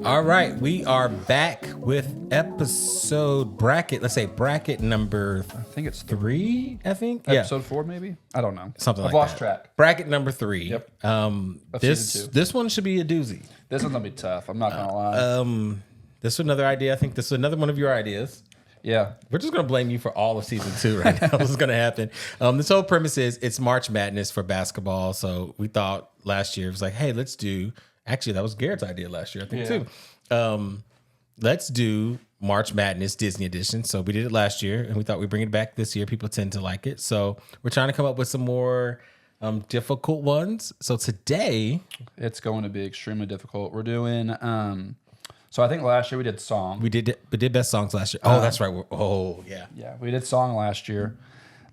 All right, we are back with episode bracket. Let's say bracket number I think it's 3. I think episode 4, maybe. I don't know. something I've like lost that. track. Bracket number 3. Yep. This season 2. this one should be a doozy. This one's gonna be tough. I'm not gonna lie. This is another idea. I think this is another one of your ideas. Yeah. We're just gonna blame you for all of season 2 right now. This is gonna happen. This whole premise is it's March Madness for basketball. So we thought last year it was like, hey, let's do. Actually, that was Garrett's idea last year, I think too. Let's do March Madness Disney edition. So we did it last year, and we thought we'd bring it back this year. People tend to like it, so we're trying to come up with some more difficult ones. So today, It's going to be extremely difficult. We're doing so I think last year we did song. we did best songs last year. Oh, that's right. Yeah. Yeah, we did song last year.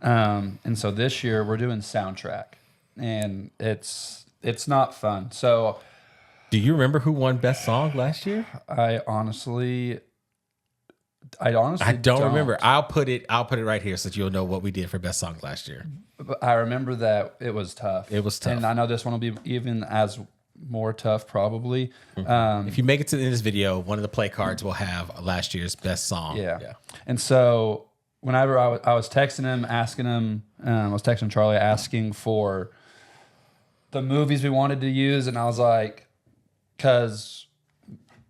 And so this year we're doing soundtrack. And it's not fun. So Do you remember who won best song last year? I honestly I don't remember. I'll put it right here so that you'll know what we did for best song last year. But I remember that it was tough. It was tough. And I know this one will be even as more tough probably. If you make it to the end of this video, one of the play cards will have last year's best song. Yeah. And so whenever I was texting him, asking him, I was texting Charlie asking for the movies we wanted to use. And I was like, because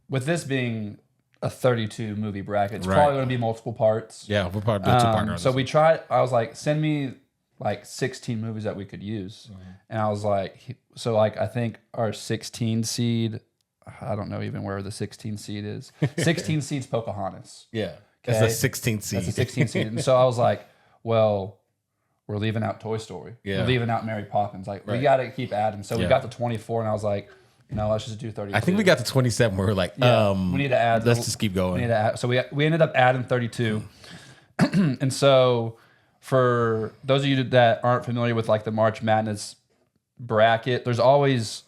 with this being a 32 movie bracket, it's probably going to be multiple parts. Yeah, we're probably doing 2 partners. So we tried, I was like, send me like 16 movies that we could use. And I was like, I think our 16 seed, I don't know even where the 16 seed is. 16 seed's Pocahontas. Yeah. That's a 16th seed. That's a 16 seed. And so I was like, well, we're leaving out Toy Story. Yeah. We're leaving out Mary Poppins. Like, we got to keep adding. So we got to 24, and I was like, no, let's just do 32. I think we got to 27 where we're like, we need to add. let's just keep going. We need to add. So we ended up adding 32. And so for those of you that aren't familiar with like the March Madness bracket, they always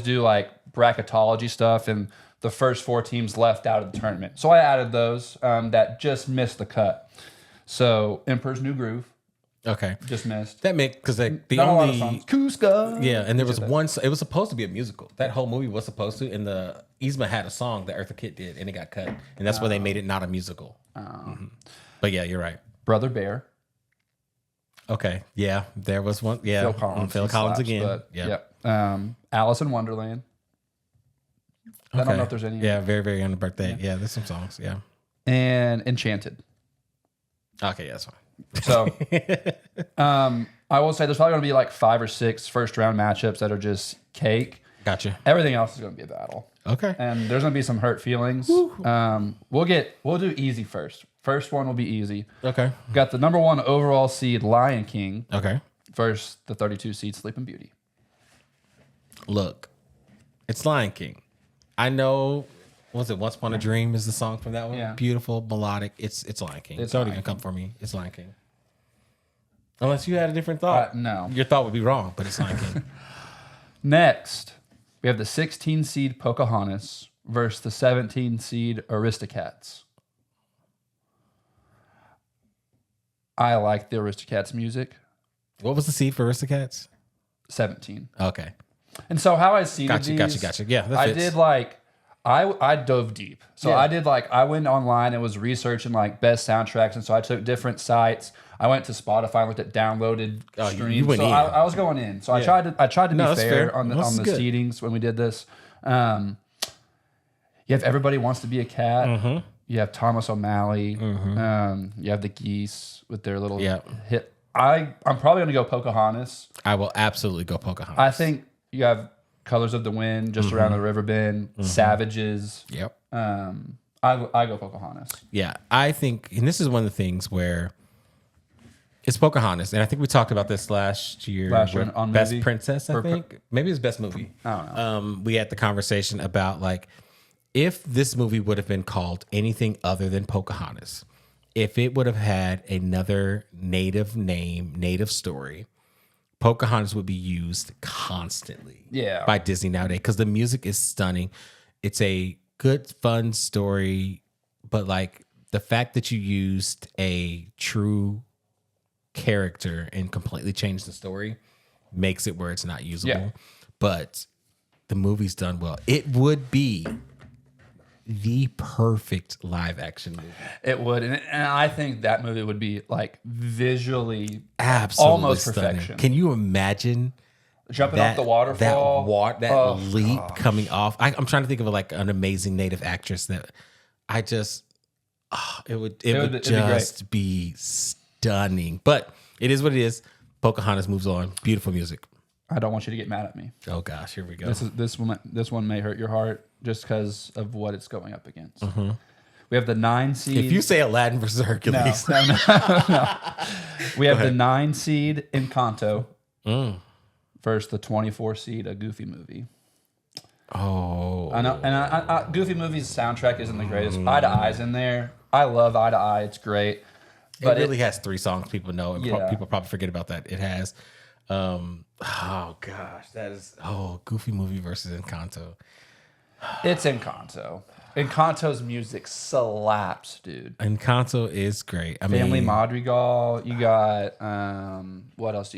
do like bracketology stuff, and the first 4 teams left out of the tournament. So I added those that just missed the cut. So Emperor's New Groove Okay. just missed. That makes, because the Not a lot of only, songs. Kuzka. yeah, and there was one, it was supposed to be a musical. That whole movie was supposed to, and the Yzma had a song that Eartha Kitt did, and it got cut. And that's why they made it not a musical. But yeah, you're right. Brother Bear. Okay. Yeah, there was one. Yeah. Phil Collins. Phil he Collins slaps, again. but, Yeah. Alice in Wonderland. I don't know if there's any. Yeah, very, very on the birthday. Yeah, there's some songs. Yeah. And Enchanted. Okay, yeah, that's fine. So, I will say there's probably going to be like 5 or 6 first round matchups that are just cake. Gotcha. Everything else is going to be a battle, Okay. and there's going to be some hurt feelings. We'll do easy first. First one will be easy. Okay. Got the number 1 overall seed Lion King Okay. versus the 32 seed Sleeping Beauty. Look, it's Lion King. I know. Was it Once Upon a Dream is the song from that one? Yeah. Beautiful, melodic. It's Lion King. It's Don't Lion even come for me. It's Lion King. Unless you had a different thought. No. Your thought would be wrong, but it's Lion King. Next, we have the 16 seed Pocahontas versus the 17 seed Aristocats. I like the Aristocats music. What was the seed for Aristocats? 17. Okay. And so how I seeded Gotcha. Yeah, that I fits. did like I dove deep. So I did like I went online and was researching like best soundtracks, and so I took different sites. I went to Spotify and looked at downloaded streams. you went so in. I was going in. So I tried to be that's fair fair. on the This is good. seedings when we did this. You have Everybody Wants to Be a Cat. Mm-hmm. You have Thomas O'Malley. You have the Geese with their little Yeah. hit. I'm probably gonna go Pocahontas. I will absolutely go Pocahontas. I think you have Colors of the Wind, Just Around the River Bend, Savages. Yep. I go Pocahontas. Yeah, I think, and this is one of the things where it's Pocahontas, and I think we talked about this last year. Last year with on Best movie? Princess, I Or think. Maybe it was Best Movie. I don't know. We had the conversation about like if this movie would have been called anything other than Pocahontas, if it would have had another native name, native story, Pocahontas would be used constantly by Disney nowadays because the music is stunning. It's a good, fun story, but like the fact that you used a true character and completely changed the story makes it where it's not usable. Yeah. But the movie's done well. It would be the perfect live action movie. It would, and I think that movie would be like visually Absolutely almost stunning. perfection. Can you imagine Jumping off the waterfall, that leap coming off? I'm trying to think of like an amazing native actress that I just, it would just be stunning. But it is what it is. Pocahontas moves on. Beautiful music. I don't want you to get mad at me. Oh gosh, here we go. This one may hurt your heart just because of what it's going up against. Mm-hmm. We have the 9 seed. If you say Aladdin versus Hercules, no. We have the 9 seed Encanto versus the 24 seed A Goofy Movie. Oh, I know, and I Goofy Movie's soundtrack isn't the greatest. Eye to Eye's in there. I love Eye to Eye. It's great. But it really has 3 songs people know, and Yeah. people probably forget about that. It has, oh gosh, Goofy Movie versus Encanto. It's Encanto. Encanto's music slaps, dude. Encanto is great. Family Madrigal. You got what else?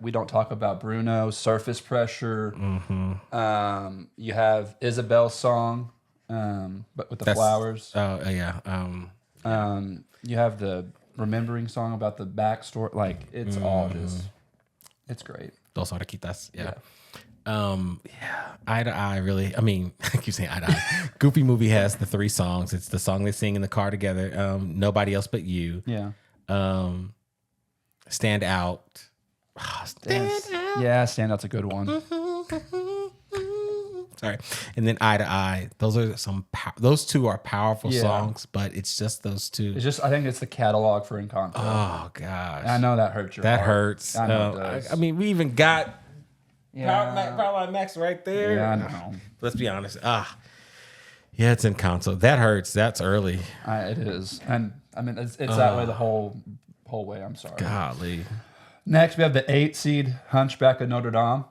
We don't talk about Bruno. Surface Pressure. You have Isabel's song, but with the flowers. Oh yeah. You have the Remembering song about the backstory. Like it's all just, it's great. Dos Orejitas. Yeah. Eye to Eye really. I mean, I keep saying Eye to Eye. Goofy Movie has the 3 songs. It's the song they sing in the car together. Nobody Else But You. Yeah. Stand Out. Stand Out. Yeah, Stand Out's a good one. Sorry. And then Eye to Eye. Those are those 2 are powerful Yeah. songs, but it's just those 2. It's just, I think it's the catalog for Encanto. Oh gosh. I know that hurts your That heart. hurts. I know it does. I mean, we even got Yeah. Powerline Max right there. Yeah, I know. Let's be honest. Yeah, it's Encanto. That hurts. That's early. It is, and I mean it's that way the whole way. I'm sorry. Golly. Next, we have the 8 seed Hunchback of Notre Dame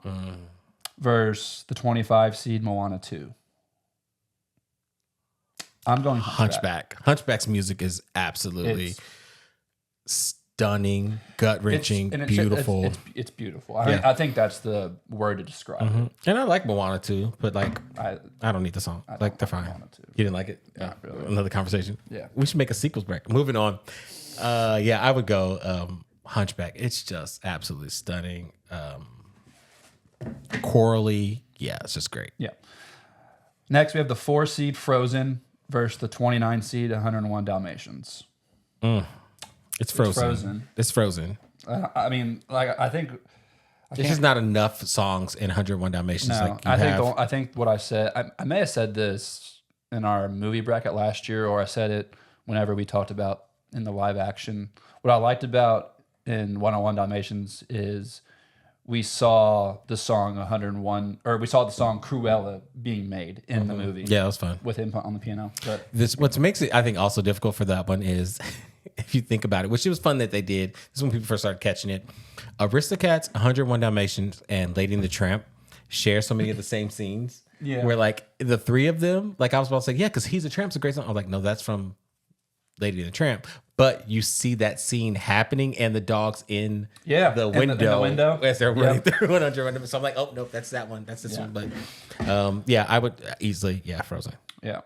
versus the 25 seed Moana 2. I'm going Hunchback. Hunchback's music is absolutely stunning, gut wrenching, beautiful. It's beautiful. I think that's the word to describe it. And I like Moana too, but like I don't need the song. Like they're fine. Moana too. You didn't like it? Not really. Another conversation. Yeah. We should make a sequels break. Moving on. I would go Hunchback. It's just absolutely stunning. Chorally, yeah, it's just great. Yeah. Next, we have the 4 seed Frozen versus the 29 seed 101 Dalmatians. It's Frozen. It's Frozen. I mean, like I think There's just not enough songs in 101 Dalmatians. no. Like I think what I said. I may have said this in our movie bracket last year, or I said it whenever we talked about in the live action. What I liked about in 101 Dalmatians is we saw the song 101, or we saw the song Cruella being made in the movie. Yeah, it was fun. With him on the piano. But What makes it, I think, also difficult for that one is, if you think about it, which it was fun that they did. This is when people first started catching it. Aristocats, 101 Dalmatians, and Lady and the Tramp share so many of the same scenes. Yeah. Where like the 3 of them, like I was about to say, yeah, because He's a Tramp's a great song. I was like, no, that's from Lady and the Tramp. But you see that scene happening and the dogs in the window, in the window as they're running through 101. So I'm like, oh, nope, that's that one. That's this one. But I would easily, Frozen. yeah.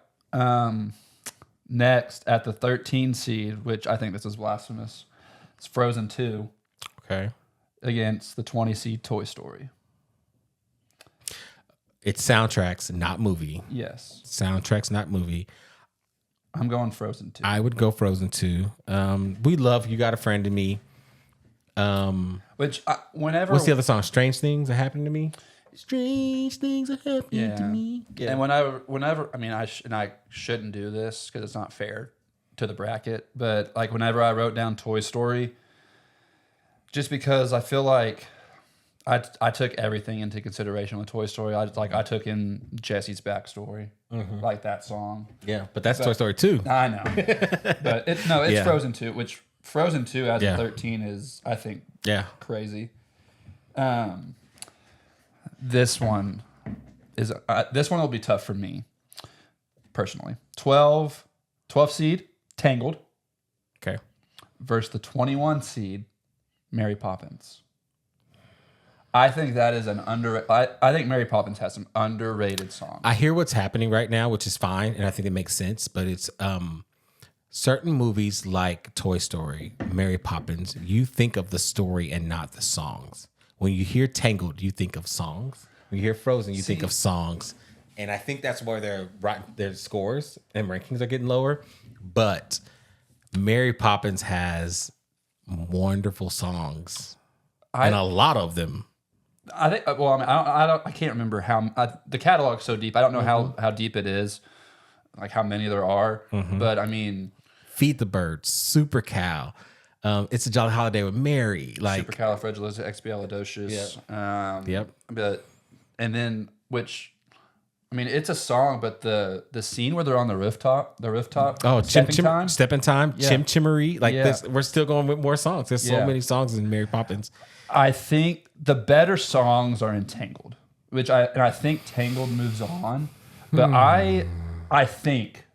Next, at the 13 seed, which I think this is blasphemous, it's Frozen 2 Okay. against the 20 seed Toy Story. It's soundtracks, not movie. Yes. Soundtracks, not movie. I'm going Frozen 2. I would go Frozen 2. We love You Got a Friend in Me. Which, whenever... What's the other song? Strange Things Are Happening to Me? Strange Things Are Happening to Me. Yeah. And whenever I mean, I shouldn't do this because it's not fair to the bracket, but like whenever I wrote down Toy Story, just because I feel like I took everything into consideration with Toy Story. I took in Jesse's backstory, like that song. Yeah, but that's Toy Story 2. I know, but it's Yeah. Frozen 2, which Frozen 2 as Yeah. a 13 is, I think, crazy. This one will be tough for me personally. 12 seed Tangled Okay. versus the 21 seed Mary Poppins. I think that is an I think Mary Poppins has some underrated songs. I hear what's happening right now, which is fine, and I think it makes sense. But it's certain movies like Toy Story, Mary Poppins. You think of the story and not the songs. When you hear Tangled, you think of songs. When you hear Frozen, you think of songs. And I think that's where their scores and rankings are getting lower. But Mary Poppins has wonderful songs, and a lot of them. I think. Well, I mean, I can't remember how the catalog's so deep. I don't know how deep it is, like how many there are. But I mean, Feed the Birds, Super Cow, It's a Jolly Holiday with Mary, like Supercalifragilisticexpialidocious. Yep. But and then I mean, it's a song, but the scene where they're on the rooftop. Oh, Stepping Time, Yeah. Chim Chimmery. Like Yeah. this, we're still going with more songs. There's so Yeah. many songs in Mary Poppins. I think the better songs are in Tangled, I think Tangled moves on. But I think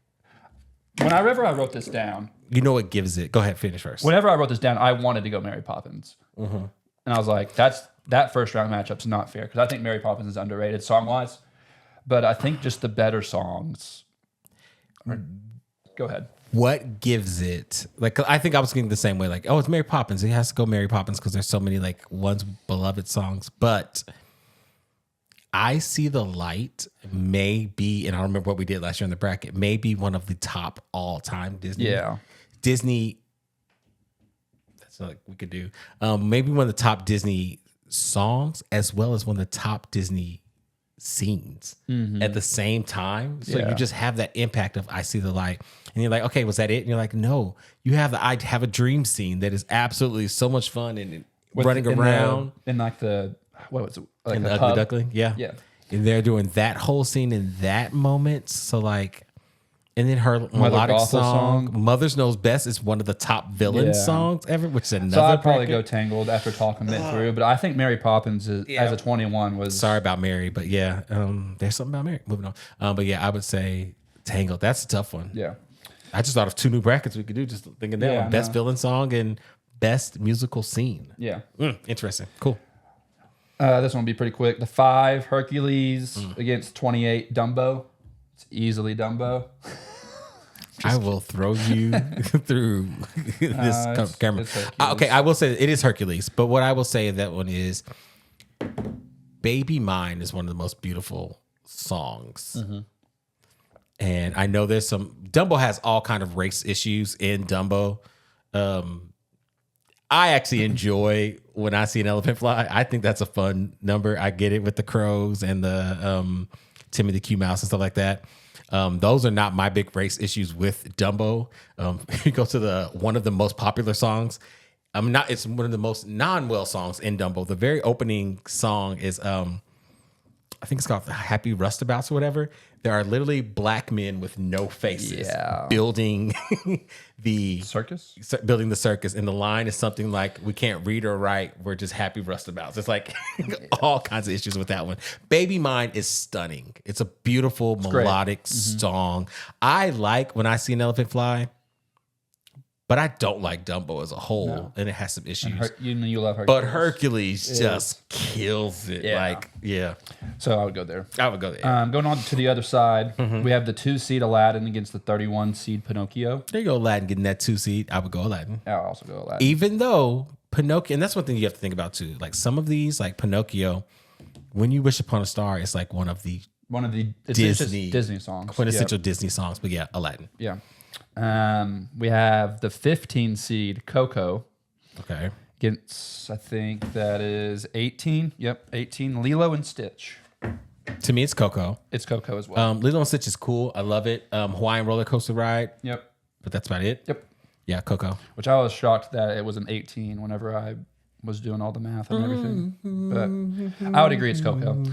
whenever I wrote this down, You know what gives it? Go ahead, finish first. whenever I wrote this down, I wanted to go Mary Poppins, and I was like, that first round matchup's not fair because I think Mary Poppins is underrated song wise, but I think just the better songs. Go ahead. What gives it? Like, I think I was getting the same way. Like, oh, it's Mary Poppins. It has to go Mary Poppins because there's so many like once beloved songs. But I See the Light may be, and I remember what we did last year in the bracket, may be one of the top all time Disney. That's not like we could do. Maybe one of the top Disney songs, as well as one of the top Disney scenes at the same time. So you just have that impact of I See the Light. And you're like, okay, was that it? And you're like, no, you have the I Have a Dream scene that is absolutely so much fun and running around. In like the, what was it? Like In the the pub? Ugly Duckling. Yeah. Yeah. And they're doing that whole scene in that moment. So like, and then her melodic Gothel song, song. Mother's Knows Best, is one of the top villain Yeah. songs ever, which is another So I'd probably bracket. go Tangled after talking it through, but I think Mary Poppins as a 21 was. Sorry about Mary, but yeah, there's something about Mary. Moving on. But yeah, I would say Tangled. That's a tough one. Yeah. I just thought of 2 new brackets we could do, just thinking that Yeah, one. Best no. villain song and best musical scene. Yeah. Interesting. Cool. This one will be pretty quick. The 5, Hercules against 28, Dumbo. It's easily Dumbo. I will throw you through this camera. it's Hercules. Okay, I will say it is Hercules, but what I will say of that one is Baby Mine is one of the most beautiful songs. And I know there's Dumbo has all kind of race issues in Dumbo. I actually enjoy When I See an Elephant Fly. I think that's a fun number. I get it with the crows and the Timmy the Q Mouse and stuff like that. Those are not my big race issues with Dumbo. You go to one of the most popular songs. It's one of the most non-well songs in Dumbo. The very opening song is I think it's called Happy Rustabouts or whatever. There are literally black men with no faces building the Circus? building the circus. And the line is something like, we can't read or write. We're just happy rustabouts. It's like all kinds of issues with that one. Baby Mine is stunning. It's a beautiful melodic song. I like When I See an Elephant Fly, but I don't like Dumbo as a whole. And it has some issues. You love Hercules. But Hercules just kills it. Yeah. Like, yeah, So I would go there. I would go there. Going on to the other side, we have the 2 seed Aladdin against the 31 seed Pinocchio. There you go, Aladdin getting that 2 seed. I would go Aladdin. I'll also go Aladdin. Even though Pinocchio, and that's one thing you have to think about too. Like some of these, like Pinocchio, When You Wish Upon a Star is like one of the It's just Disney songs. quintessential Disney songs. But yeah, Aladdin. Yeah. We have the 15 seed Coco Okay. against, I think that is 18. Yep, 18. Lilo and Stitch. To me, it's Coco. It's Coco as well. Lilo and Stitch is cool. I love it. Hawaiian roller coaster ride, Yep. but that's about it. Yep. Yeah, Coco. Which I was shocked that it was an 18 whenever I was doing all the math and everything. But I would agree it's Coco.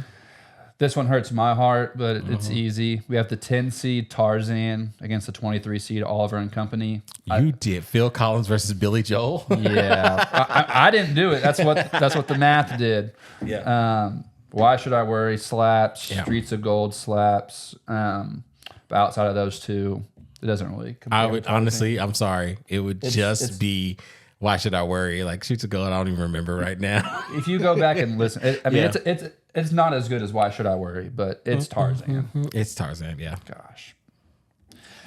This one hurts my heart, but it's easy. We have the 10 seed Tarzan against the 23 seed Oliver and Company. You did Phil Collins versus Billy Joel. Yeah, I didn't do it. That's what the math did. Yeah. Why Should I Worry slaps. Yeah. Streets of Gold slaps. But outside of those two, it doesn't really compare. I would honestly, I'm sorry. It would just be Why should I worry? Like shoots a gun. I don't even remember right now. If you go back and listen, I mean, Yeah. it's not as good as Why Should I Worry, but it's Tarzan. It's Tarzan. Yeah. Gosh.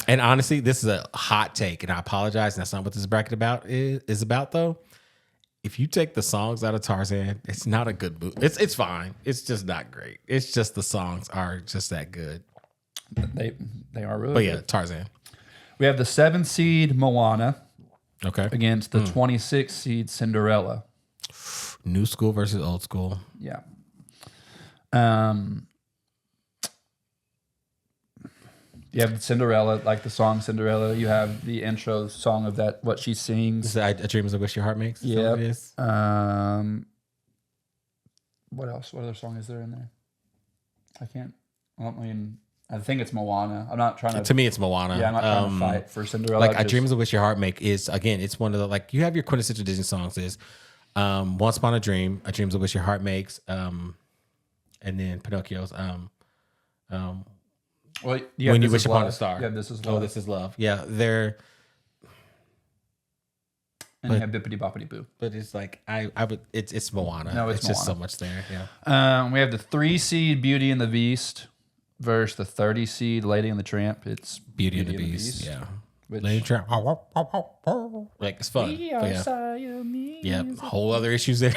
And honestly, this is a hot take, and I apologize. That's not what this bracket is about, though. If you take the songs out of Tarzan, it's not a good movie. It's fine. It's just not great. It's just the songs are just that good. They are really But yeah, good. Tarzan. We have the 7 seed Moana Okay. against the 26 seed Cinderella. New school versus old school. Yeah. You have Cinderella, like the song Cinderella. You have the intro song of that, what she sings. Is that A Dream is a Wish Your Heart Makes? Is that Yeah. what it is? What else? What other song is there in there? I think it's Moana. I'm not trying to. To me, it's Moana. Yeah, I'm not trying to fight for Cinderella. Like A Dream is a Wish Your Heart Make is, again, it's one of the, like, you have your quintessential Disney songs is Once Upon a Dream, A Dream is a Wish Your Heart Makes, and then Pinocchio's Well, When You Wish Upon a Star. Yeah, This Is Love. Oh, This Is Love. Yeah, they're, And you have Bippity Boppity Boo. but it's like, I would, it's Moana. No, it's just so Moana. much there. Yeah. We have the 3 seed Beauty and the Beast versus the 30 seed Lady and the Tramp. It's Beauty and the Beast. Yeah. Which, Lady Tramp. Like, it's fun. But yeah. Siamese. Yeah, whole other issues there.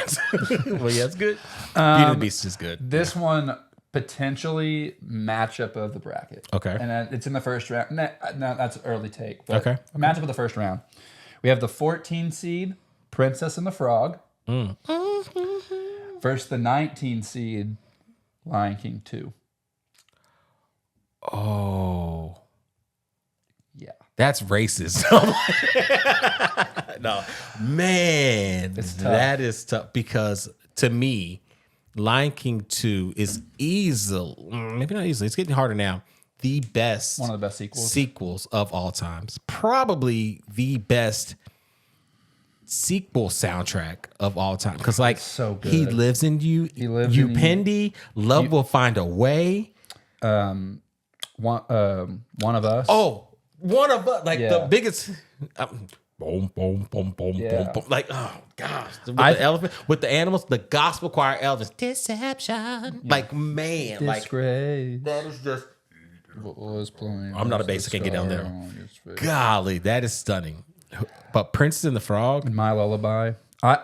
Well, yeah, it's good. Beauty and the Beast is good. This one potentially matchup of the bracket. Okay. And it's in the first round. No, that's an early take. But Okay. Matchup of the first round. We have the 14 seed Princess and the Frog versus the 19 seed Lion King 2. Oh. Yeah. That's racist. No, man, It's tough. that is tough because to me, Lion King 2 is easily, maybe not easily, it's getting harder now, the best One of the best sequels. sequels of all times. Probably the best sequel soundtrack of all time. Because like so good. He Lives in You, He Lives You in You. Pendy, Love Will Find a Way. One of Us. Oh, one of us, like Yeah. the biggest. Boom, boom, boom, boom, Yeah. boom, boom. Like, oh gosh, with the elephant, with the animals, the gospel choir, Elvis, Deception. Like, man, like Disgrace. that is just. Was playing. I'm not a bass, I can't get down there. Golly, that is stunning. But Princess and the Frog. My Lullaby. Wow.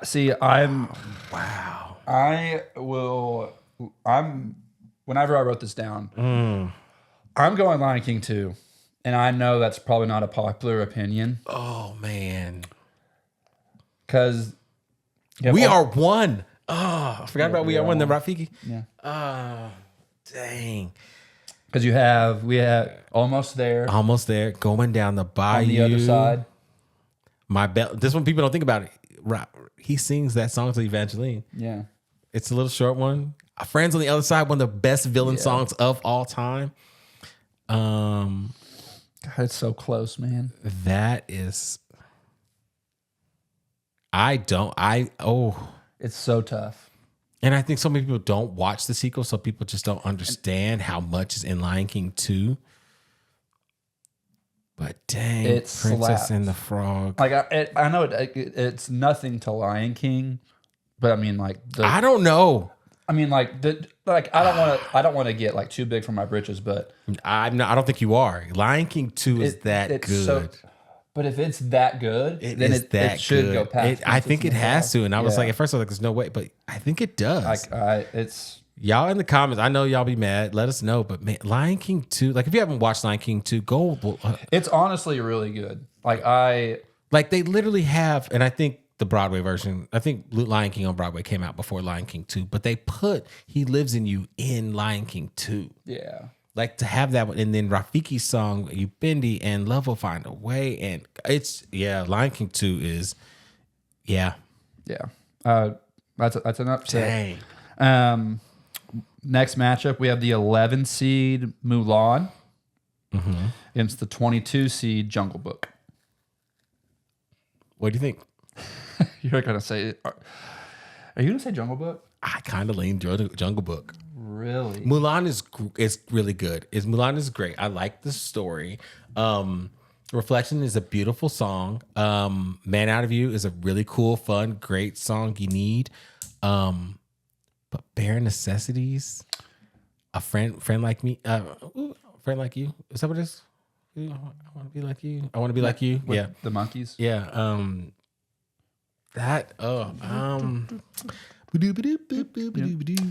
Whenever I wrote this down, I'm going Lion King 2. And I know that's probably not a popular opinion Oh man, because We Are One. Oh, I forgot about We Are One. The Rafiki. Yeah. Oh, dang. Because we have Almost There Almost there. Going down the bayou. on the other side. My bell. This one people don't think about it. He sings that song to Evangeline. Yeah. It's a little short one. Friends on the Other Side, one of the best villain songs of all time. God, it's so close, man. That is. It's so tough. And I think so many people don't watch the sequel, so people just don't understand how much is in Lion King 2. But dang, It Princess slaps. and the Frog. Like I know it's nothing to Lion King, but I mean like I don't know. I don't want to get like too big for my britches, but I don't think you are. Lion King 2 is that it's good. so- but if it's that good, then it should good. go past. I think it has to. And I was Yeah. like, at first I was like, there's no way, but I think it does. It's Y'all in the comments, I know y'all be mad. Let us know. But man, Lion King 2, like if you haven't watched Lion King 2, go. it's honestly really good. Like Like they literally have, and I think the Broadway version, I think Lion King on Broadway came out before Lion King 2, but they put He Lives in You in Lion King 2. yeah. Like to have that one, and then Rafiki's song, You Bendy, and Love Will Find a Way. And it's, Lion King 2 is, Yeah. That's an upset. dang. Next matchup, we have the 11 seed Mulan against the 22 seed Jungle Book. What do you think? You're gonna say, are you gonna say Jungle Book? I kind of lean Jungle Book. Really? Mulan is really good. Mulan is great. I like the story. Reflection is a beautiful song. Man Out of You is a really cool, fun, great song you need. But Bare Necessities, a friend like me, friend like you. Is that what it is? I want to be like you. I want to be like you. With Yeah. the Monkees. Yeah.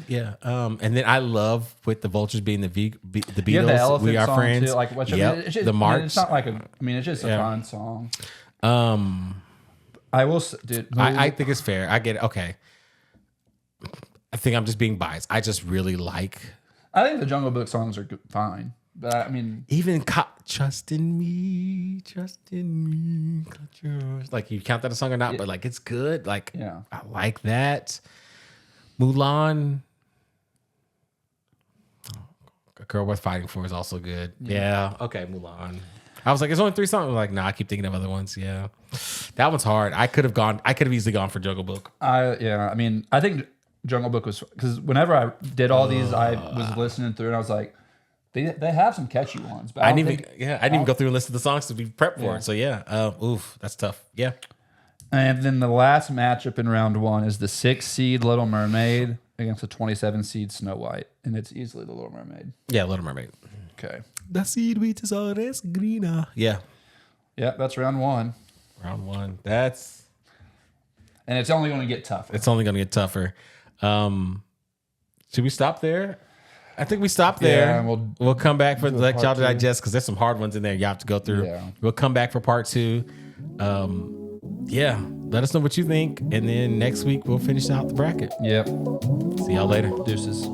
Yeah. And then I love with the Vultures being the Beatles. You have the Elephant We Are song Friends. too. Like what? Yep. It's just, The March. I mean, it's not like a. I mean, it's just a fun song. I will, dude. I think it's fair. I get it. Okay. I think I'm just being biased. I just really like I think the Jungle Book songs are fine, but I mean, even Trust in Me, cut yours. Like you count that a song or not, but like it's good. Like yeah. I like that. Mulan, A Girl Worth Fighting For is also good. Yeah. Okay, Mulan. I was like, it's only 3 songs. I'm like, nah, I keep thinking of other ones. Yeah. That one's hard. I could have easily gone for Jungle Book. I mean, I think Jungle Book was, because whenever I did all these, I was listening through and I was like, they have some catchy ones. But I didn't even go through and listen to the songs to be prepped for it. So yeah, that's tough. Yeah. And then the last matchup in round 1 is the 6 seed Little Mermaid against the 27 seed Snow White, and it's easily the Little Mermaid. Yeah, Little Mermaid. Okay. The seed which is always greener. Yeah. Yeah, that's round 1. Round 1. And it's only going to get tougher. It's only going to get tougher. Should we stop there? I think we stop there. Yeah, we'll come back for like y'all to part 2. digest because there's some hard ones in there you have to go through. Yeah. We'll come back for part 2. Yeah, let us know what you think, and then next week we'll finish out the bracket. Yep. See y'all later. Deuces.